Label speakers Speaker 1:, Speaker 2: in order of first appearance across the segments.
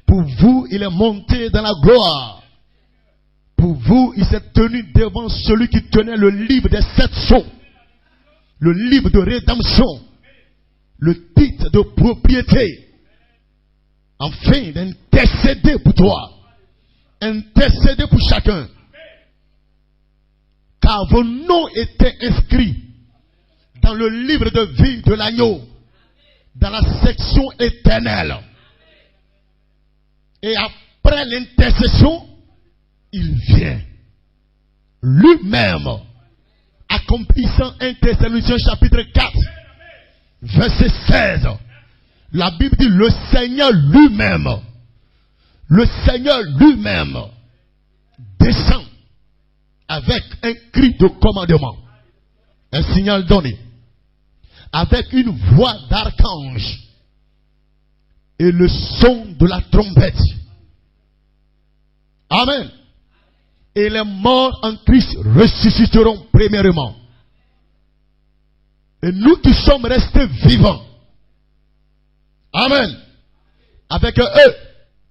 Speaker 1: Pour vous, il est monté dans la gloire. Pour vous, il s'est tenu devant celui qui tenait le livre des 7 sceaux. Le livre de rédemption. Le titre de propriété. Afin d'intercéder pour toi. Intercéder pour chacun. Car vos noms étaient inscrits dans le livre de vie de l'agneau. Dans la section éternelle. Et après l'intercession, il vient lui-même, accomplissant 1 Thessaloniciens chapitre 4, verset 16. La Bible dit le Seigneur lui-même descend avec un cri de commandement, un signal donné, avec une voix d'archange et le son de la trompette. Amen. Et les morts en Christ ressusciteront premièrement. Et nous qui sommes restés vivants, amen, avec eux,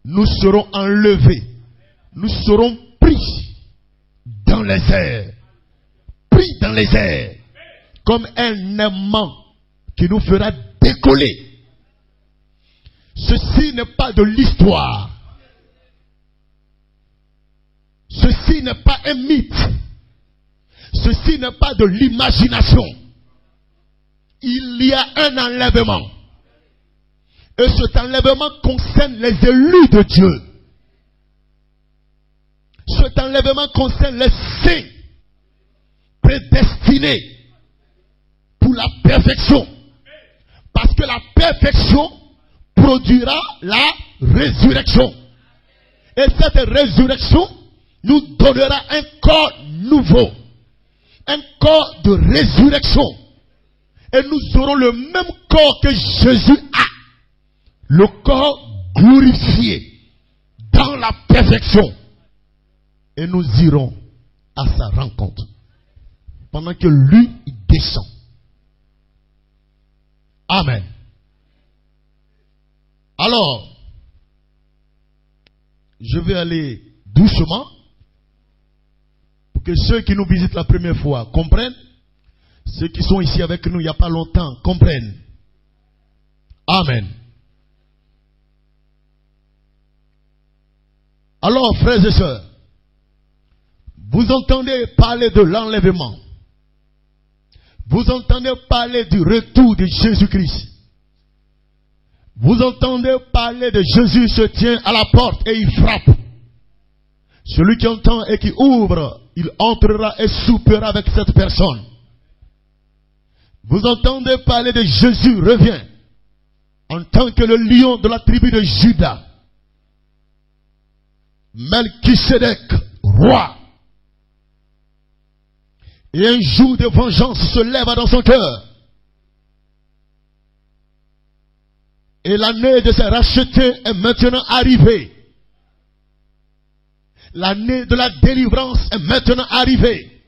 Speaker 1: nous serons enlevés. Nous serons pris dans les airs. Pris dans les airs. Comme un aimant qui nous fera décoller. Ceci n'est pas de l'histoire. Ceci n'est pas un mythe. Ceci n'est pas de l'imagination. Il y a un enlèvement. Et cet enlèvement concerne les élus de Dieu. Cet enlèvement concerne les saints prédestinés pour la perfection. Parce que la perfection produira la résurrection. Et cette résurrection nous donnera un corps nouveau. Un corps de résurrection. Et nous aurons le même corps que Jésus a. Le corps glorifié dans la perfection. Et nous irons à sa rencontre. Pendant que lui, il descend. Amen. Alors, je vais aller doucement pour que ceux qui nous visitent la première fois comprennent. Ceux qui sont ici avec nous il n'y a pas longtemps comprennent. Amen. Alors, frères et sœurs, vous entendez parler de l'enlèvement. Vous entendez parler du retour de Jésus-Christ. Vous entendez parler de Jésus se tient à la porte et il frappe. Celui qui entend et qui ouvre, il entrera et soupera avec cette personne. Vous entendez parler de Jésus revient en tant que le lion de la tribu de Juda. Melchisedec, roi. Et un jour de vengeance se lève dans son cœur. Et l'année de ses rachetés est maintenant arrivée. L'année de la délivrance est maintenant arrivée.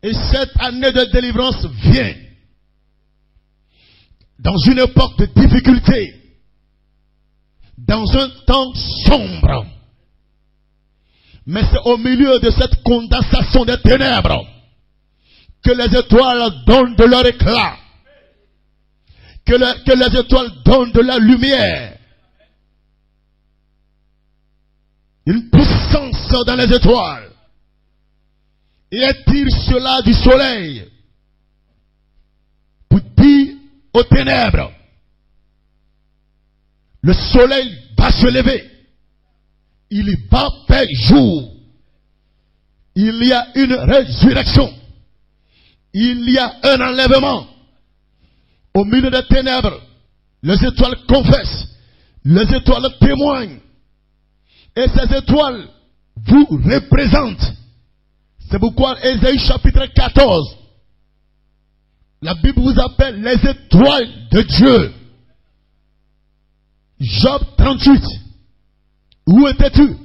Speaker 1: Et cette année de délivrance vient dans une époque de difficulté. Dans un temps sombre. Mais c'est au milieu de cette condensation des ténèbres que les étoiles donnent de leur éclat. Que les étoiles donnent de la lumière. Une puissance dans les étoiles. Et elle tire cela du soleil. Pour dire aux ténèbres. Le soleil va se lever. Il va faire jour. Il y a une résurrection. Il y a un enlèvement. Au milieu des ténèbres, les étoiles confessent. Les étoiles témoignent. Et ces étoiles vous représentent. C'est pourquoi Ésaïe chapitre 14. La Bible vous appelle les étoiles de Dieu. Job 38. Où étais-tu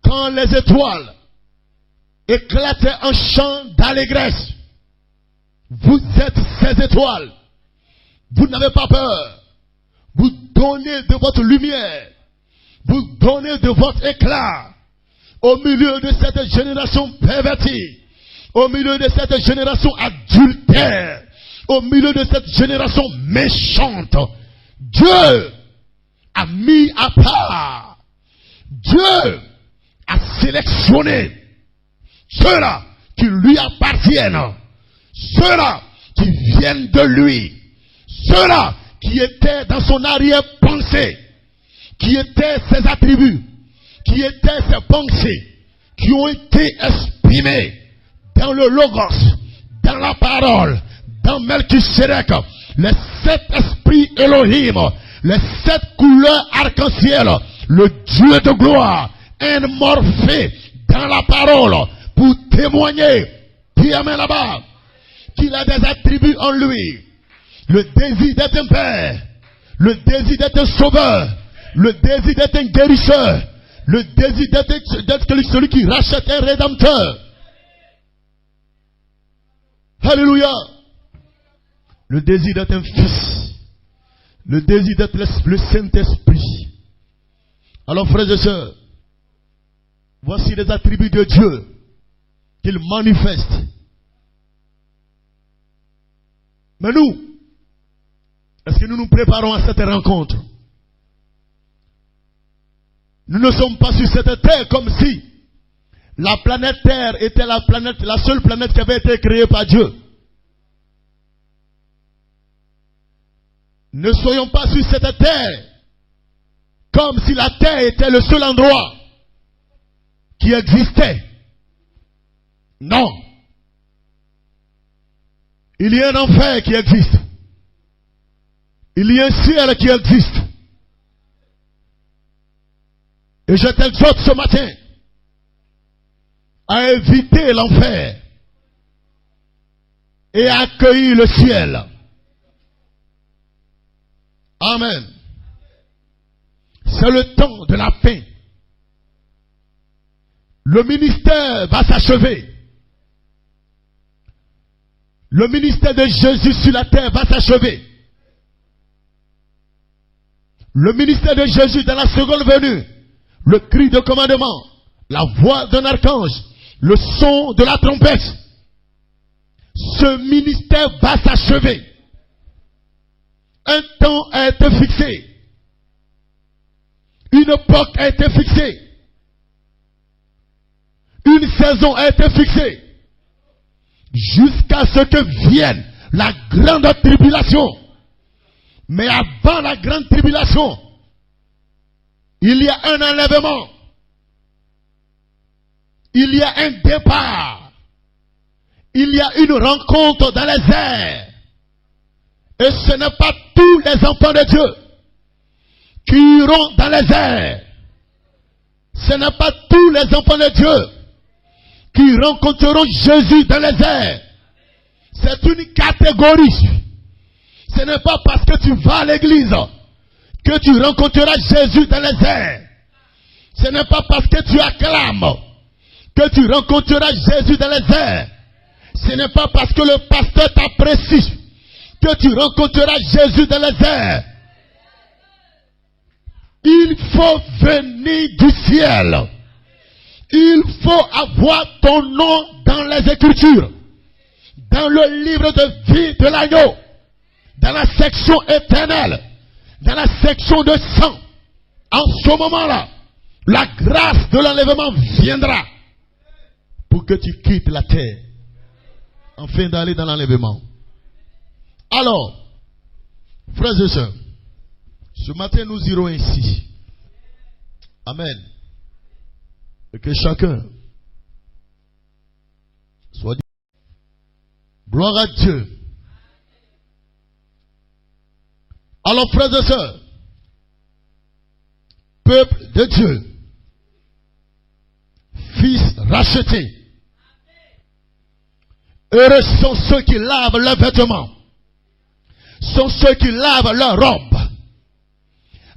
Speaker 1: quand les étoiles éclataient en chant d'allégresse? Vous êtes ces étoiles. Vous n'avez pas peur. Vous donnez de votre lumière. Vous donnez de votre éclat au milieu de cette génération pervertie, au milieu de cette génération adultère, au milieu de cette génération méchante. Dieu a mis à part, Dieu a sélectionné ceux-là qui lui appartiennent, ceux-là qui viennent de lui, ceux-là qui étaient dans son arrière-pensée, qui étaient ses attributs, qui étaient ses pensées, qui ont été exprimés dans le Logos, dans la parole, dans Melchisedec, les 7 esprits Elohim, les 7 couleurs arc-en-ciel, le Dieu de gloire, morphé dans la parole, pour témoigner, qui amène là-bas, qu'il a des attributs en lui, le désir d'être un père, le désir d'être un sauveur, le désir d'être un guérisseur, le désir d'être celui qui rachète un rédempteur. Alléluia. Le désir d'être un fils, le désir d'être le Saint-Esprit. Alors frères et sœurs, voici les attributs de Dieu qu'il manifeste. Mais nous, est-ce que nous nous préparons à cette rencontre? Nous ne sommes pas sur cette terre comme si la planète Terre était la seule planète qui avait été créée par Dieu. Ne soyons pas sur cette terre comme si la terre était le seul endroit qui existait. Non. Il y a un enfer qui existe. Il y a un ciel qui existe. Et je t'exhorte ce matin à éviter l'enfer et à accueillir le ciel. Amen. C'est le temps de la fin. Le ministère va s'achever. Le ministère de Jésus sur la terre va s'achever. Le ministère de Jésus dans la seconde venue, le cri de commandement, la voix d'un archange, le son de la trompette. Ce ministère va s'achever. Un temps a été fixé. Une époque a été fixée. Une saison a été fixée. Jusqu'à ce que vienne la grande tribulation. Mais avant la grande tribulation, il y a un enlèvement. Il y a un départ. Il y a une rencontre dans les airs. Et ce n'est pas tous les enfants de Dieu qui iront dans les airs. Ce n'est pas tous les enfants de Dieu qui rencontreront Jésus dans les airs. C'est une catégorie. Ce n'est pas parce que tu vas à l'église que tu rencontreras Jésus dans les airs. Ce n'est pas parce que tu acclames que tu rencontreras Jésus dans les airs. Ce n'est pas parce que le pasteur t'apprécie que tu rencontreras Jésus dans les airs. Il faut venir du ciel. Il faut avoir ton nom dans les Écritures, dans le livre de vie de l'agneau, dans la section éternelle, dans la section de sang. En ce moment-là, la grâce de l'enlèvement viendra pour que tu quittes la terre afin d'aller dans l'enlèvement. Alors, frères et sœurs, ce matin nous irons ainsi. Amen. Et que chacun soit dit. Gloire à Dieu. Alors, frères et sœurs, peuple de Dieu, fils rachetés, heureux sont ceux qui lavent leurs vêtements, sont ceux qui lavent leurs robes,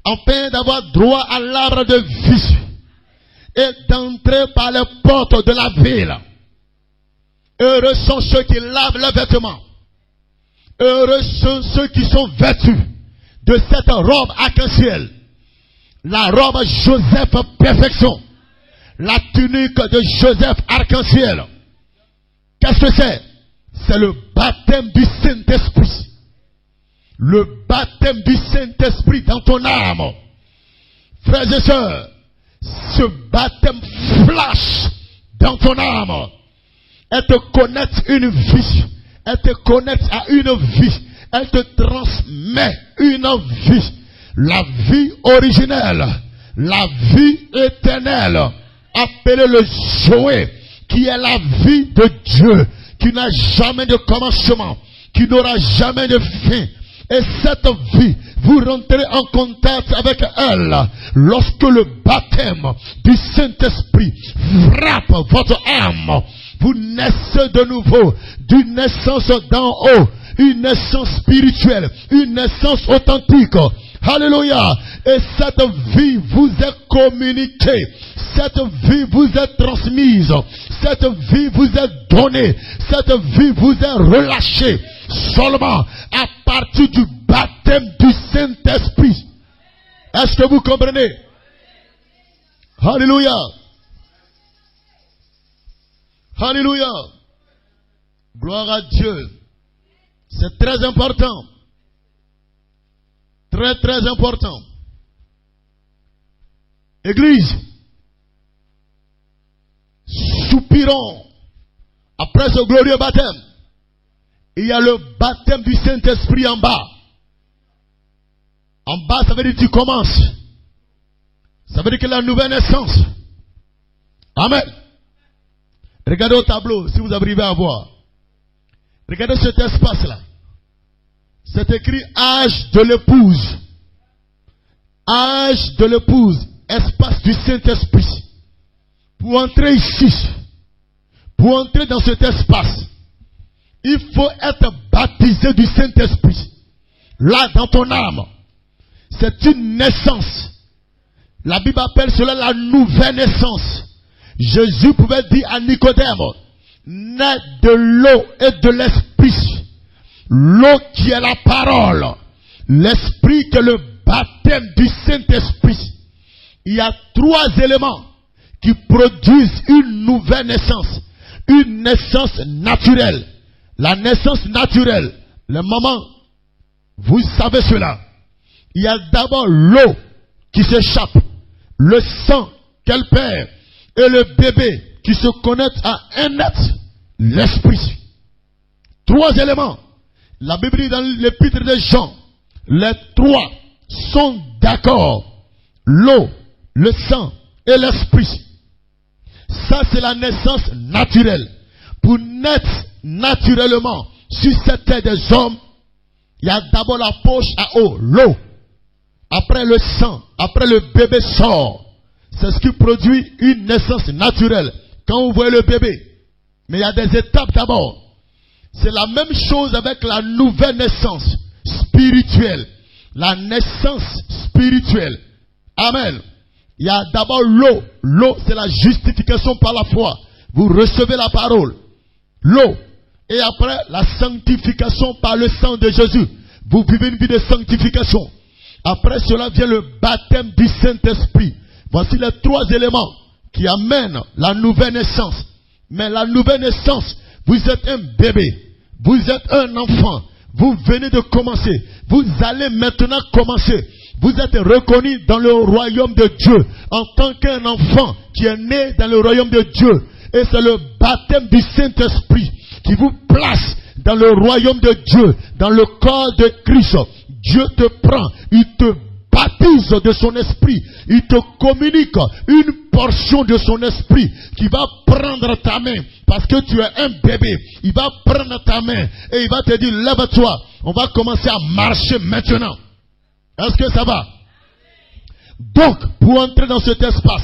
Speaker 1: afin d'avoir droit à l'arbre de vie et d'entrer par les portes de la ville. Heureux sont ceux qui lavent leurs vêtements. Heureux sont ceux qui sont vêtus de cette robe arc-en-ciel. La robe Joseph perfection. La tunique de Joseph arc-en-ciel. Qu'est-ce que c'est? C'est le baptême du Saint-Esprit. Le baptême du Saint-Esprit dans ton âme. Frères et sœurs, ce baptême flash dans ton âme. Elle te connecte une vie. Elle te connecte à une vie. Elle te transmet une vie. La vie originelle. La vie éternelle. Appelée le Zoé. Qui est la vie de Dieu. Qui n'a jamais de commencement. Qui n'aura jamais de fin. Et cette vie, vous rentrez en contact avec elle lorsque le baptême du Saint-Esprit frappe votre âme. Vous naissez de nouveau d'une naissance d'en haut, une naissance spirituelle, une naissance authentique. Alléluia. Et cette vie vous est communiquée. Cette vie vous est transmise. Cette vie vous est donnée. Cette vie vous est relâchée. Seulement à partir du baptême du Saint-Esprit. Est-ce que vous comprenez? Alléluia. Alléluia. Gloire à Dieu. C'est très important. Très très important. Église, soupirons après ce glorieux baptême. Il y a le baptême du Saint-Esprit en bas. En bas, ça veut dire que tu commences. Ça veut dire que la nouvelle naissance. Amen. Regardez au tableau, si vous arrivez à voir. Regardez cet espace-là. C'est écrit âge de l'épouse. Âge de l'épouse. Espace du Saint-Esprit. Pour entrer ici, pour entrer dans cet espace, il faut être baptisé du Saint-Esprit. Là, dans ton âme. C'est une naissance. La Bible appelle cela la nouvelle naissance. Jésus pouvait dire à Nicodème, naît de l'eau et de l'esprit. L'eau qui est la parole. L'esprit qui est le baptême du Saint-Esprit. Il y a 3 éléments qui produisent une nouvelle naissance. Une naissance naturelle. La naissance naturelle. Le moment, vous savez cela. Il y a d'abord l'eau qui s'échappe. Le sang qu'elle perd. Et le bébé qui se connecte à un être. L'esprit. 3 éléments. La Bible dit dans l'épître de Jean. Les 3 sont d'accord. L'eau, le sang et l'esprit. Ça c'est la naissance naturelle. Pour naître naturellement sur cette terre des hommes, il y a d'abord la poche à eau, l'eau. Après le sang, après le bébé sort. C'est ce qui produit une naissance naturelle. Quand vous voyez le bébé. Mais il y a des étapes d'abord. C'est la même chose avec la nouvelle naissance spirituelle. La naissance spirituelle. Amen. Il y a d'abord l'eau. L'eau, c'est la justification par la foi. Vous recevez la parole. L'eau. Et après, la sanctification par le sang de Jésus. Vous vivez une vie de sanctification. Après cela vient le baptême du Saint-Esprit. Voici les 3 éléments qui amènent la nouvelle naissance. Mais la nouvelle naissance, vous êtes un bébé. Vous êtes un enfant. Vous venez de commencer. Vous allez maintenant commencer. Vous êtes reconnu dans le royaume de Dieu en tant qu'un enfant qui est né dans le royaume de Dieu. Et c'est le baptême du Saint-Esprit qui vous place dans le royaume de Dieu, dans le corps de Christ. Dieu te prend, il te baptise de son esprit, il te communique une portion de son esprit qui va prendre ta main parce que tu es un bébé. Il va prendre ta main et il va te dire lève-toi, on va commencer à marcher maintenant. Est-ce que ça va? Donc, pour entrer dans cet espace,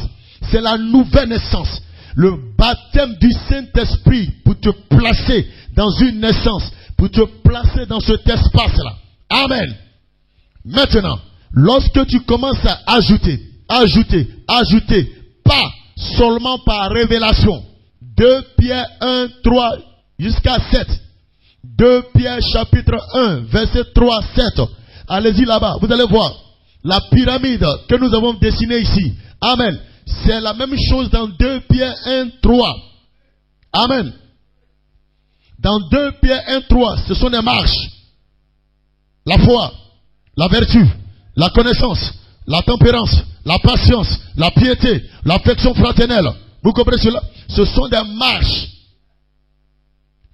Speaker 1: c'est la nouvelle naissance. Le baptême du Saint-Esprit pour te placer dans une naissance, pour te placer dans cet espace-là. Amen. Maintenant, lorsque tu commences à ajouter, pas seulement par révélation. 2 Pierre 1, 3 jusqu'à 7. 2 Pierre chapitre 1, verset 3 à 7. Allez-y là-bas, vous allez voir. La pyramide que nous avons dessinée ici. Amen. C'est la même chose dans 2 Pierre 1, 3. Amen. Dans 2 Pierre 1, 3, ce sont des marches. La foi, la vertu, la connaissance, la tempérance, la patience, la piété, l'affection fraternelle. Vous comprenez cela? Ce sont des marches.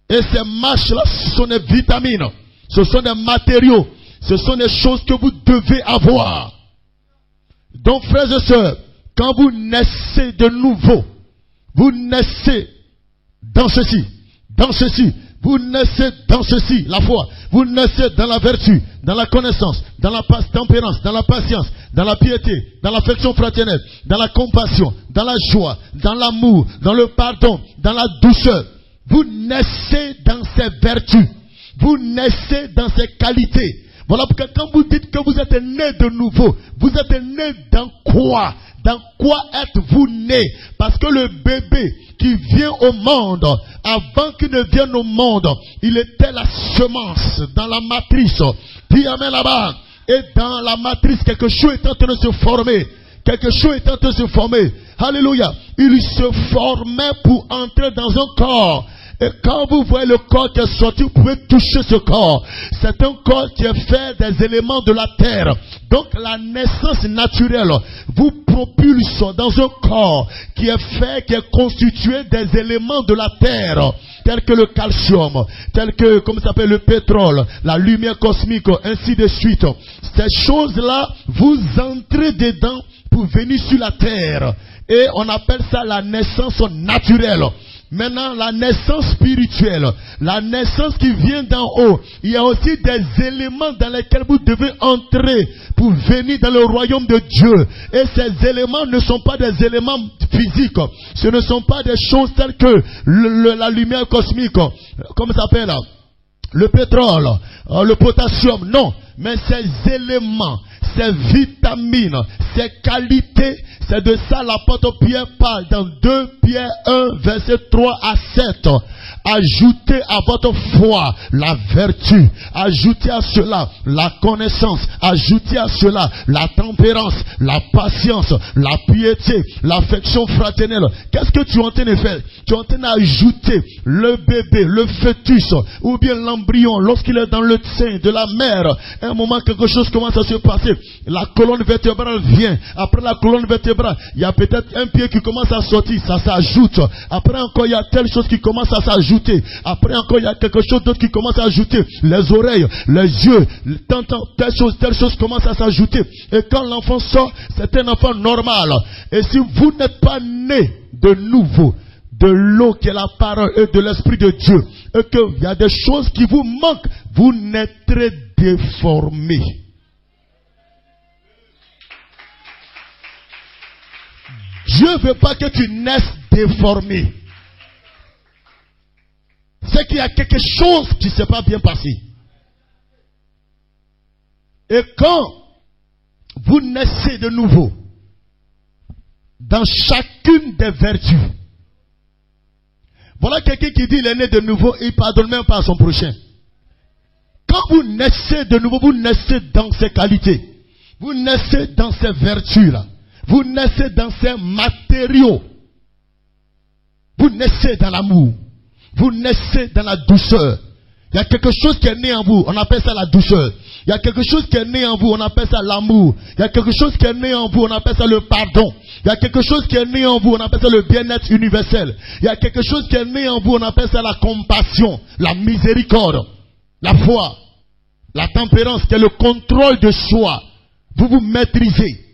Speaker 1: Et ces marches-là, ce sont des vitamines. Ce sont des matériaux. Ce sont des choses que vous devez avoir. Donc, frères et sœurs, quand vous naissez de nouveau, vous naissez dans ceci, vous naissez dans ceci, la foi, vous naissez dans la vertu, dans la connaissance, dans la tempérance, dans la patience, dans la piété, dans l'affection fraternelle, dans la compassion, dans la joie, dans l'amour, dans le pardon, dans la douceur. Vous naissez dans ces vertus, vous naissez dans ces qualités. Voilà pourquoi quand vous dites que vous êtes né de nouveau, vous êtes né dans quoi? Dans quoi êtes-vous né? Parce que le bébé qui vient au monde, avant qu'il ne vienne au monde, il était la semence dans la matrice. Dis amen là-bas. Et dans la matrice, quelque chose est en train de se former. Quelque chose est en train de se former. Alléluia. Il se formait pour entrer dans un corps. Et quand vous voyez le corps qui est sorti, vous pouvez toucher ce corps. C'est un corps qui est fait des éléments de la terre. Donc la naissance naturelle vous propulse dans un corps qui est fait, qui est constitué des éléments de la terre, tels que le calcium, tels que, comme ça s'appelle, le pétrole, la lumière cosmique, ainsi de suite. Ces choses-là, vous entrez dedans pour venir sur la terre. Et on appelle ça la naissance naturelle. Maintenant, la naissance spirituelle, la naissance qui vient d'en haut, il y a aussi des éléments dans lesquels vous devez entrer pour venir dans le royaume de Dieu. Et ces éléments ne sont pas des éléments physiques. Ce ne sont pas des choses telles que la lumière cosmique, comment ça s'appelle, le pétrole, le potassium. Non, mais ces éléments, ces vitamines, ces qualités, c'est de ça l'apôtre Pierre parle dans 2 Pierre 1, verset 3 à 7. Ajoutez à votre foi la vertu, ajoutez à cela la connaissance, ajoutez à cela la tempérance, la patience, la piété, l'affection fraternelle. Qu'est-ce que tu es en train de faire? Tu es en train d'ajouter le bébé, le fœtus, ou bien l'embryon, lorsqu'il est dans le sein de la mère. À un moment, quelque chose commence à se passer. La colonne vertébrale vient. Après la colonne vertébrale, il y a peut-être un pied qui commence à sortir, ça s'ajoute. Après encore, il y a telle chose qui commence à s'ajouter. Après encore, il y a quelque chose d'autre qui commence à ajouter. Les oreilles, les yeux, telle chose commence à s'ajouter. Et quand l'enfant sort, c'est un enfant normal. Et si vous n'êtes pas né de nouveau, de l'eau qui est la parole et de l'Esprit de Dieu, et qu'il y a des choses qui vous manquent, vous naîtrez déformé. Dieu ne veut pas que tu naisses déformé. C'est qu'il y a quelque chose qui ne s'est pas bien passé. Et quand vous naissez de nouveau, dans chacune des vertus, voilà quelqu'un qui dit il est né de nouveau, il ne pardonne même pas à son prochain. Quand vous naissez de nouveau, vous naissez dans ces qualités. Vous naissez dans ces vertus-là. Vous naissez dans ces matériaux. Vous naissez dans l'amour. Vous naissez dans la douceur. Il y a quelque chose qui est né en vous, on appelle ça la douceur. Il y a quelque chose qui est né en vous, on appelle ça l'amour. Il y a quelque chose qui est né en vous, on appelle ça le pardon. Il y a quelque chose qui est né en vous, on appelle ça le bien-être universel. Il y a quelque chose qui est né en vous, on appelle ça la compassion, la miséricorde, la foi, la tempérance, qui est le contrôle de soi. Vous vous maîtrisez.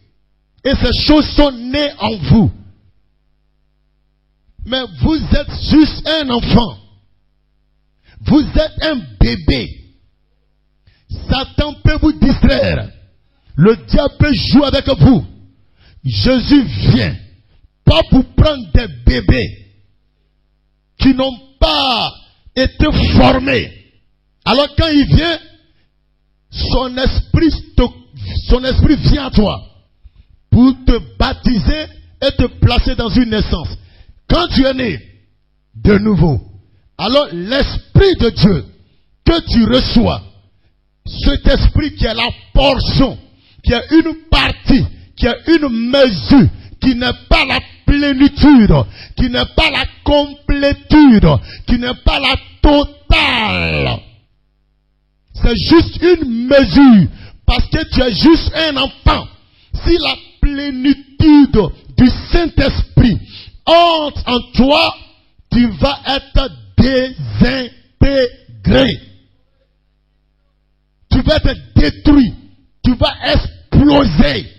Speaker 1: Et ces choses sont nées en vous. Mais vous êtes juste un enfant. Vous êtes un bébé. Satan peut vous distraire. Le diable peut jouer avec vous. Jésus vient pas pour prendre des bébés qui n'ont pas été formés. Alors quand il vient, son esprit vient à toi pour te baptiser et te placer dans une naissance. Quand tu es né de nouveau, alors l'Esprit de Dieu que tu reçois cet esprit qui est la portion, qui est une partie, qui est une mesure, qui n'est pas la plénitude, qui n'est pas la complétude, qui n'est pas la totale. C'est juste une mesure, parce que tu es juste un enfant. Si la plénitude du Saint-Esprit entre en toi, tu vas être désintégré. Tu vas être détruit. Tu vas exploser.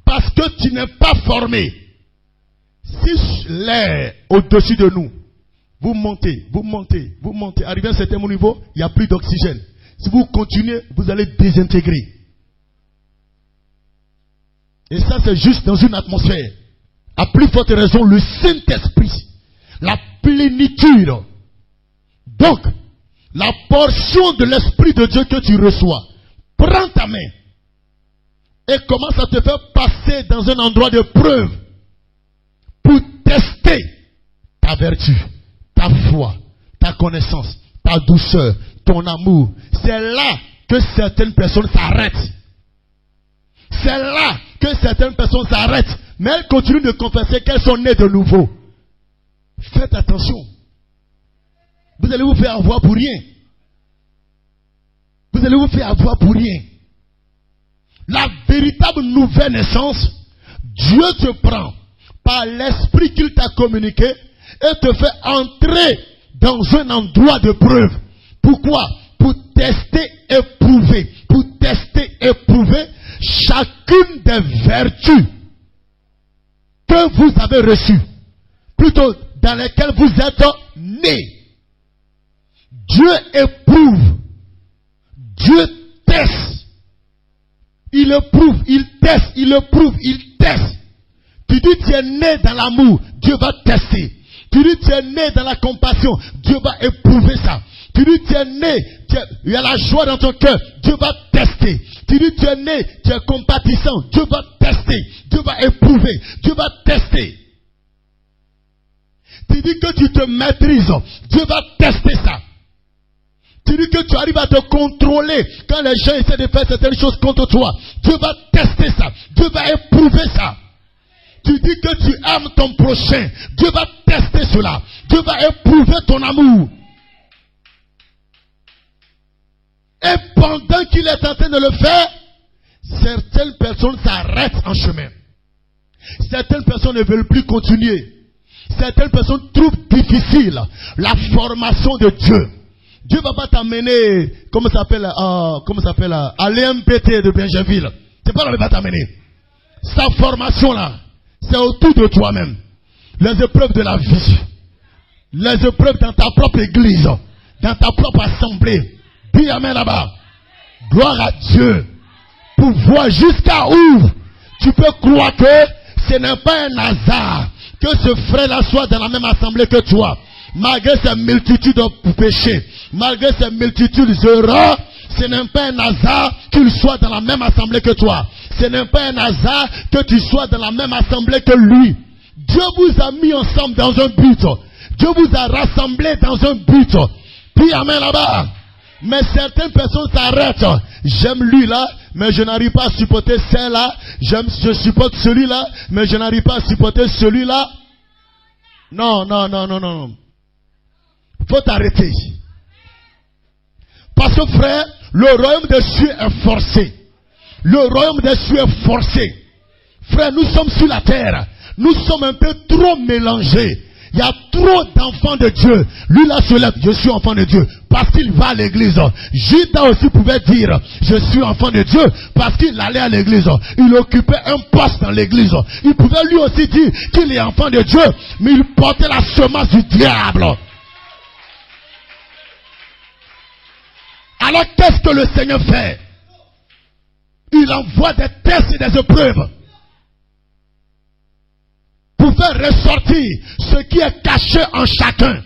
Speaker 1: Parce que tu n'es pas formé. Si l'air au-dessus de nous, vous montez, arrivez à un certain niveau, il n'y a plus d'oxygène. Si vous continuez, vous allez désintégrer. Et ça, c'est juste dans une atmosphère. À plus forte raison, le Saint-Esprit, la plénitude. Donc, la portion de l'Esprit de Dieu que tu reçois, prends ta main et commence à te faire passer dans un endroit de preuve pour tester ta vertu, ta foi, ta connaissance, ta douceur, ton amour. C'est là que certaines personnes s'arrêtent. C'est là que certaines personnes s'arrêtent. Mais elles continuent de confesser qu'elles sont nées de nouveau. Faites attention. Vous allez vous faire avoir pour rien. Vous allez vous faire avoir pour rien. La véritable nouvelle naissance, Dieu te prend par l'esprit qu'il t'a communiqué et te fait entrer dans un endroit de preuve. Pourquoi? Pour tester et prouver. Pour tester et prouver chacune des vertus que vous avez reçues. Plutôt dans lesquelles vous êtes nés. Dieu éprouve. Dieu teste. Il éprouve, il teste, il éprouve, il teste. Tu dis tu es né dans l'amour, Dieu va tester. Tu dis tu es né dans la compassion, Dieu va éprouver ça. Tu dis tu es né, il y a la joie dans ton cœur, Dieu va tester. Tu dis tu es né, tu es compatissant, Dieu va tester. Dieu va éprouver, Dieu va tester. Tu dis que tu te maîtrises, Dieu va tester ça. Tu dis que tu arrives à te contrôler quand les gens essaient de faire certaines choses contre toi. Dieu va tester ça. Dieu va éprouver ça. Tu dis que tu aimes ton prochain. Dieu va tester cela. Dieu va éprouver ton amour. Et pendant qu'il est en train de le faire, certaines personnes s'arrêtent en chemin. Certaines personnes ne veulent plus continuer. Certaines personnes trouvent difficile la formation de Dieu. Dieu va pas t'amener, comment ça s'appelle, à l'EMPT de Benjerville. C'est pas là qu'il va t'amener. Sa formation là, c'est autour de toi-même. Les épreuves de la vie. Les épreuves dans ta propre église. Dans ta propre assemblée. Dis amen là-bas. Gloire à Dieu. Pour voir jusqu'à où tu peux croire que ce n'est pas un hasard que ce frère-là soit dans la même assemblée que toi. Malgré ces multitudes de péchés, malgré ces multitudes d'erreurs, ce n'est pas un hasard qu'il soit dans la même assemblée que toi. Ce n'est pas un hasard que tu sois dans la même assemblée que lui. Dieu vous a mis ensemble dans un but. Dieu vous a rassemblés dans un but. Puis amen là-bas. Mais certaines personnes s'arrêtent. J'aime lui là, mais je n'arrive pas à supporter celle-là. Je supporte celui-là, mais je n'arrive pas à supporter celui-là. Non. Faut t'arrêter. Parce que frère, le royaume des cieux est forcé. Le royaume des cieux est forcé. Frère, nous sommes sur la terre. Nous sommes un peu trop mélangés. Il y a trop d'enfants de Dieu. Lui là se lève, je suis enfant de Dieu. Parce qu'il va à l'église. Judas aussi pouvait dire, je suis enfant de Dieu. Parce qu'il allait à l'église. Il occupait un poste dans l'église. Il pouvait lui aussi dire qu'il est enfant de Dieu. Mais il portait la semence du diable. Alors qu'est-ce que le Seigneur fait? Il envoie des tests et des épreuves pour faire ressortir ce qui est caché en chacun,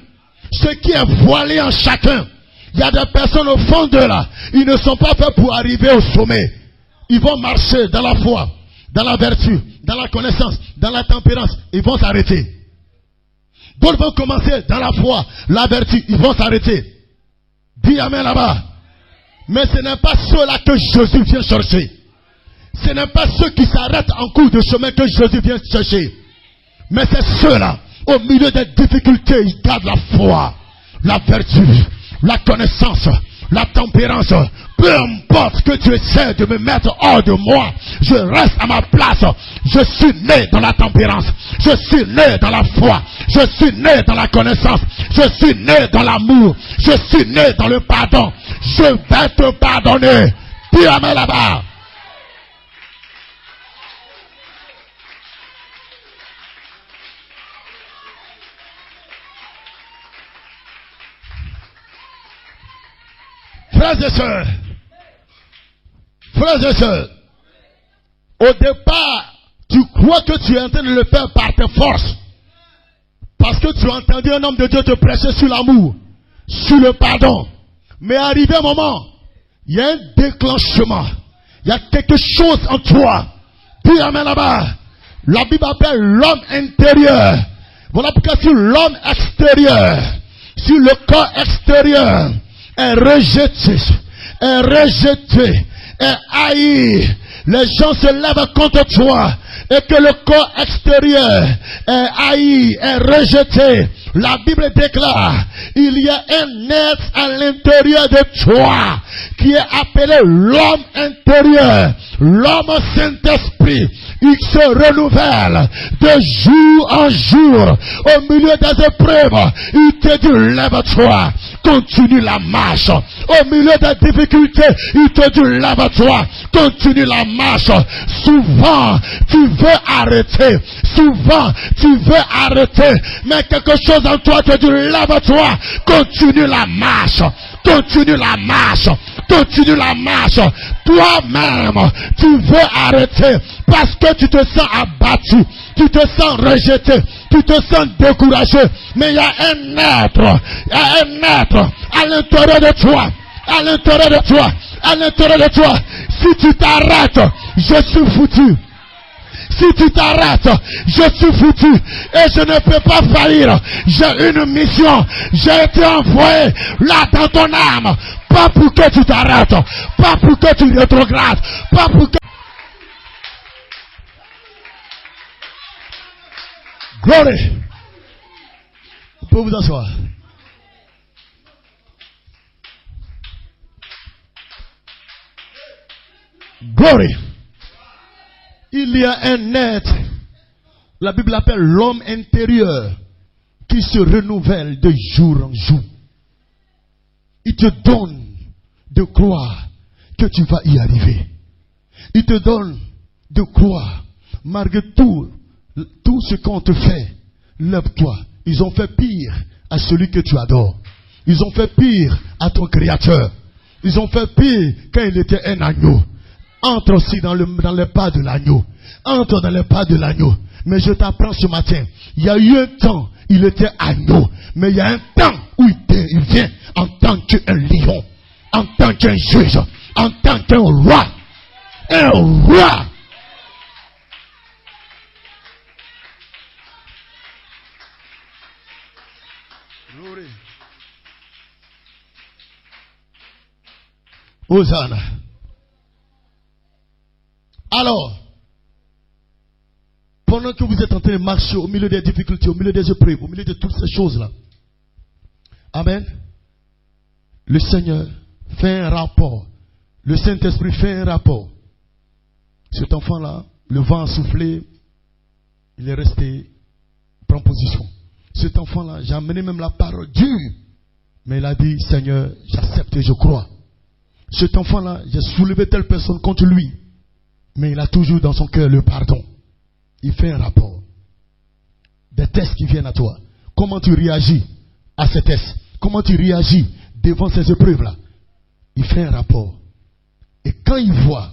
Speaker 1: ce qui est voilé en chacun. Il y a des personnes au fond d'eux là, ils ne sont pas faits pour arriver au sommet. Ils vont marcher dans la foi, dans la vertu, dans la connaissance, dans la tempérance, ils vont s'arrêter. D'autres vont commencer dans la foi, la vertu, ils vont s'arrêter. Dis amen là-bas. Mais ce n'est pas ceux-là que Jésus vient chercher. Ce n'est pas ceux qui s'arrêtent en cours de chemin que Jésus vient chercher. Mais c'est ceux-là, au milieu des difficultés, ils gardent la foi, la vertu, la connaissance, la tempérance. Peu importe que tu essaies de me mettre hors de moi, je reste à ma place. Je suis né dans la tempérance. Je suis né dans la foi. Je suis né dans la connaissance. Je suis né dans l'amour. Je suis né dans le pardon. Je vais te pardonner. Dis amen là-bas. Frères et sœurs, au départ, tu crois que tu es en train de le faire par tes forces. Parce que tu as entendu un homme de Dieu te prêcher sur l'amour, sur le pardon. Mais arrivé un moment, il y a un déclenchement. Il y a quelque chose en toi. Dis amen là-bas. La Bible appelle l'homme intérieur. Voilà pourquoi sur l'homme extérieur, sur le corps extérieur, est rejeté, est haï. Les gens se lèvent contre toi et que le corps extérieur est haï, est rejeté. La Bible déclare, il y a un être à l'intérieur de toi qui est appelé l'homme intérieur, l'homme Saint-Esprit. Il se renouvelle de jour en jour. Au milieu des épreuves, il te dit, lève-toi, continue la marche. Au milieu des difficultés, il te dit, lève-toi, continue la marche. Souvent, tu veux arrêter. Souvent, tu veux arrêter. Mais quelque chose en toi te dit, lève-toi, continue la marche. Continue la marche. Continue la marche. Toi-même, tu veux arrêter parce que tu te sens abattu, tu te sens rejeté, tu te sens découragé. Mais il y a un être à l'intérieur de toi, à l'intérieur de toi, à l'intérieur de toi. Si tu t'arrêtes, je suis foutu. Si tu t'arrêtes, je suis foutu et je ne peux pas faillir. J'ai une mission. J'ai été envoyé là dans ton âme. Pas pour que tu t'arrêtes, pas pour que tu rétrogrades, pas pour que... Glory. Vous pouvez vous asseoir. Glory. Il y a un être, la Bible appelle l'homme intérieur, qui se renouvelle de jour en jour. Il te donne de croire que tu vas y arriver. Il te donne de croire, malgré tout ce qu'on te fait, lève-toi. Ils ont fait pire à celui que tu adores. Ils ont fait pire à ton Créateur. Ils ont fait pire quand il était un agneau. Entre aussi dans les pas de l'agneau. Entre dans les pas de l'agneau. Mais je t'apprends ce matin, il y a eu un temps, il était agneau. Mais il y a un temps où il vient en tant qu'un lion, en tant qu'un juge, en tant qu'un roi. Un roi. Glory. Hosanna. Alors, pendant que vous êtes en train de marcher au milieu des difficultés, au milieu des épreuves, au milieu de toutes ces choses-là, amen, le Seigneur fait un rapport. Le Saint-Esprit fait un rapport. Cet enfant-là, le vent a soufflé, il est resté, prend position. Cet enfant-là, j'ai amené même la parole dure, mais il a dit, Seigneur, j'accepte et je crois. Cet enfant-là, j'ai soulevé telle personne contre lui, mais il a toujours dans son cœur le pardon. Il fait un rapport. Des tests qui viennent à toi. Comment tu réagis à ces tests? Comment tu réagis devant ces épreuves-là? Il fait un rapport. Et quand il voit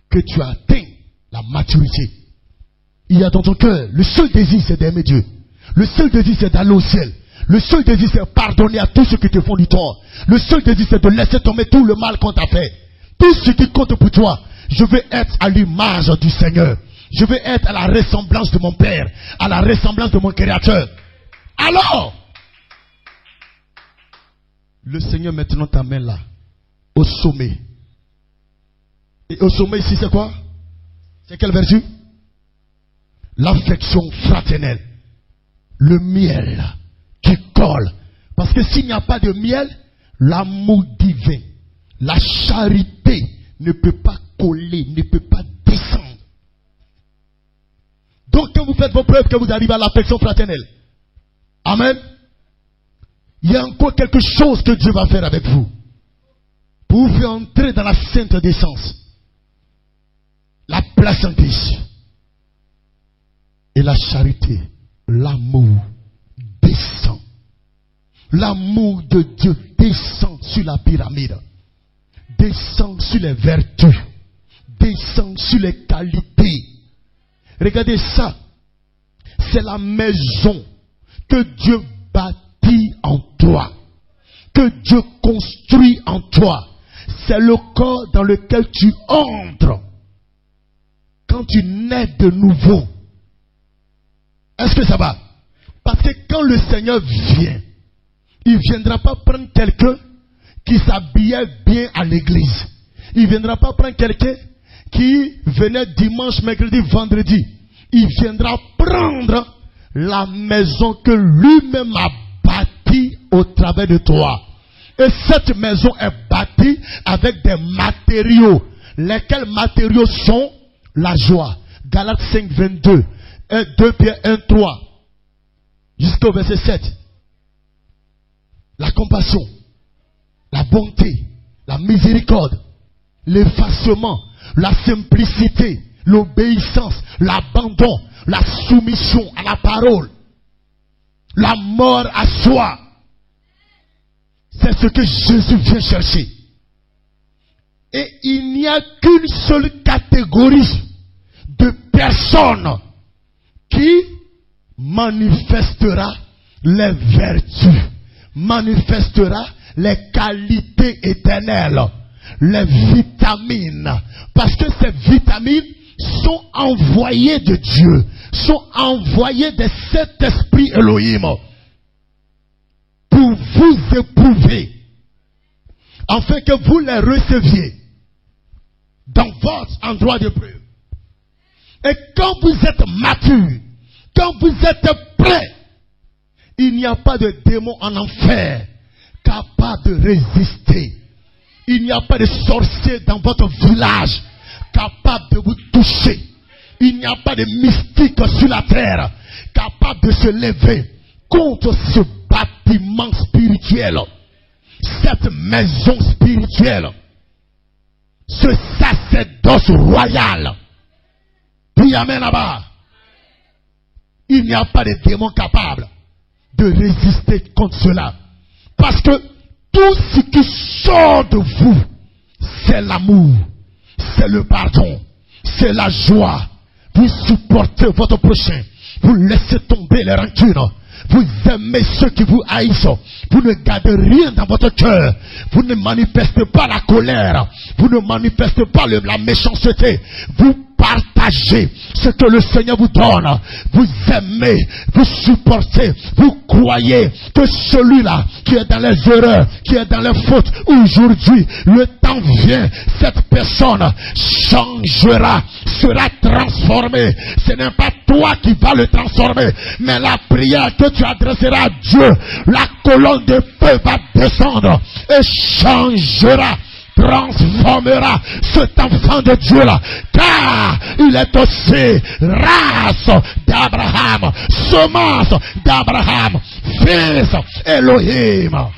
Speaker 1: que tu as atteint la maturité, il y a dans ton cœur, le seul désir c'est d'aimer Dieu. Le seul désir c'est d'aller au ciel. Le seul désir c'est de pardonner à tous ceux qui te font du tort. Le seul désir c'est de laisser tomber tout le mal qu'on t'a fait. Tout ce qui compte pour toi. Je veux être à l'image du Seigneur. Je veux être à la ressemblance de mon Père, à la ressemblance de mon Créateur. Alors, le Seigneur maintenant t'amène là. au sommet. Et au sommet ici, c'est quoi? C'est quelle vertu? L'affection fraternelle. Le miel qui colle. Parce que s'il n'y a pas de miel, l'amour divin, la charité ne peut pas coller, ne peut pas descendre. Donc quand vous faites vos preuves, que vous arrivez à l'affection fraternelle, amen, il y a encore quelque chose que Dieu va faire avec vous. Pour vous faire entrer dans la sainte décence. La place en Christ. Et la charité, l'amour descend. L'amour de Dieu descend sur la pyramide. Descend sur les vertus. Descend sur les qualités. Regardez ça. C'est la maison que Dieu bâtit en toi. Que Dieu construit en toi. C'est le corps dans lequel tu entres. Quand tu nais de nouveau. Est-ce que ça va? Parce que quand le Seigneur vient, il ne viendra pas prendre quelqu'un qui s'habillait bien à l'église. Il ne viendra pas prendre quelqu'un qui venait dimanche, mercredi, vendredi. Il viendra prendre la maison que lui-même a bâtie au travers de toi. Et cette maison est bâtie avec des matériaux. Lesquels matériaux sont la joie. Galates 5, 22. 2 Pierre 1, 3. Jusqu'au verset 7. La compassion, la bonté, la miséricorde, l'effacement, la simplicité, l'obéissance, l'abandon, la soumission à la parole, la mort à soi. C'est ce que Jésus vient chercher. Et il n'y a qu'une seule catégorie de personnes qui manifestera les vertus, manifestera les qualités éternelles, les vitamines. Parce que ces vitamines sont envoyées de Dieu, sont envoyées de cet esprit Elohim pour vous éprouver, afin que vous les receviez dans votre endroit de preuve. Et quand vous êtes mature, quand vous êtes prêt, il n'y a pas de démon en enfer capable de résister. Il n'y a pas de sorcier dans votre village capable de vous toucher. Il n'y a pas de mystique sur la terre capable de se lever contre ce bâtiment spirituel, cette maison spirituelle, ce sacerdoce royal. Puis amen là-bas. Il n'y a pas de démon capable de résister contre cela. Parce que tout ce qui sort de vous, c'est l'amour, c'est le pardon, c'est la joie. Vous supportez votre prochain, vous laissez tomber les rancunes, vous aimez ceux qui vous haïssent, vous ne gardez rien dans votre cœur, vous ne manifestez pas la colère, vous ne manifestez pas la méchanceté, vous partagez ce que le Seigneur vous donne, vous aimez, vous supportez, vous croyez que celui-là qui est dans les erreurs, qui est dans les fautes, aujourd'hui, le temps vient, cette personne changera, sera transformée. Ce n'est pas toi qui vas le transformer, mais la prière que tu adresseras à Dieu, la colonne de feu va descendre et changera, transformera cet enfant de Dieu là, car il est aussi race d'Abraham, semence d'Abraham, fils Elohim.